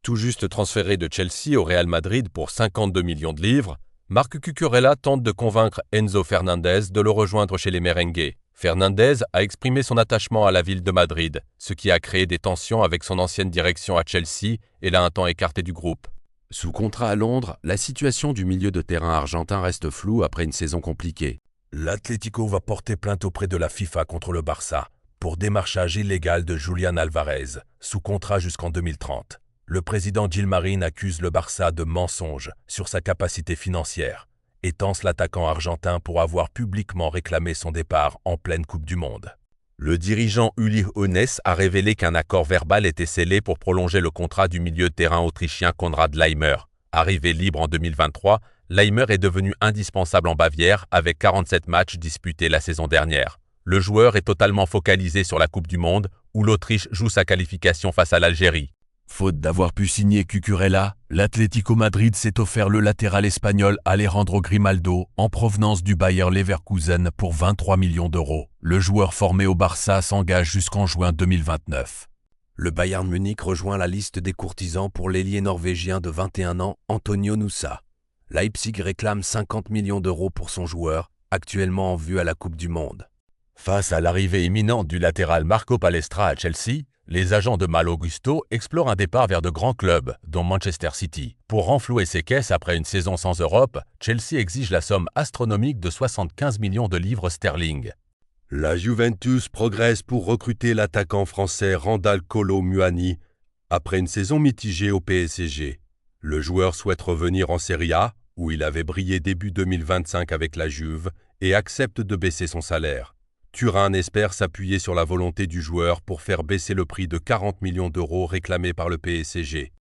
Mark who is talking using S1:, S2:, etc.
S1: Tout juste transféré de Chelsea au Real Madrid pour 52 millions de livres, Marc Cucurella tente de convaincre Enzo Fernandez de le rejoindre chez les merengues. Fernandez a exprimé son attachement à la ville de Madrid, ce qui a créé des tensions avec son ancienne direction à Chelsea et l'a un temps écarté du groupe.
S2: Sous contrat à Londres, la situation du milieu de terrain argentin reste floue après une saison compliquée.
S3: L'Atlético va porter plainte auprès de la FIFA contre le Barça pour démarchage illégal de Julián Alvarez, sous contrat jusqu'en 2030. Le président Gilmarín accuse le Barça de mensonges sur sa capacité financière et tence l'attaquant argentin pour avoir publiquement réclamé son départ en pleine Coupe du Monde.
S1: Le dirigeant Uli Hoeneß a révélé qu'un accord verbal était scellé pour prolonger le contrat du milieu de terrain autrichien Konrad Laimer. Arrivé libre en 2023, Laimer est devenu indispensable en Bavière avec 47 matchs disputés la saison dernière. Le joueur est totalement focalisé sur la Coupe du Monde où l'Autriche joue sa qualification face à l'Algérie.
S4: Faute d'avoir pu signer Cucurella, l'Atlético Madrid s'est offert le latéral espagnol Alejandro Grimaldo en provenance du Bayer Leverkusen pour 23 millions d'euros. Le joueur formé au Barça s'engage jusqu'en juin 2029.
S2: Le Bayern Munich rejoint la liste des courtisans pour l'ailier norvégien de 21 ans Antonio Nusa. Leipzig réclame 50 millions d'euros pour son joueur, actuellement en vue à la Coupe du Monde.
S1: Face à l'arrivée imminente du latéral Marco Palestra à Chelsea, les agents de Malo Gusto explorent un départ vers de grands clubs, dont Manchester City. Pour renflouer ses caisses après une saison sans Europe, Chelsea exige la somme astronomique de 75 millions de livres sterling.
S3: La Juventus progresse pour recruter l'attaquant français Randal Kolo Muani après une saison mitigée au PSG. Le joueur souhaite revenir en Serie A, où il avait brillé début 2025 avec la Juve, et accepte de baisser son salaire. Turin espère s'appuyer sur la volonté du joueur pour faire baisser le prix de 40 millions d'euros réclamé par le PSG.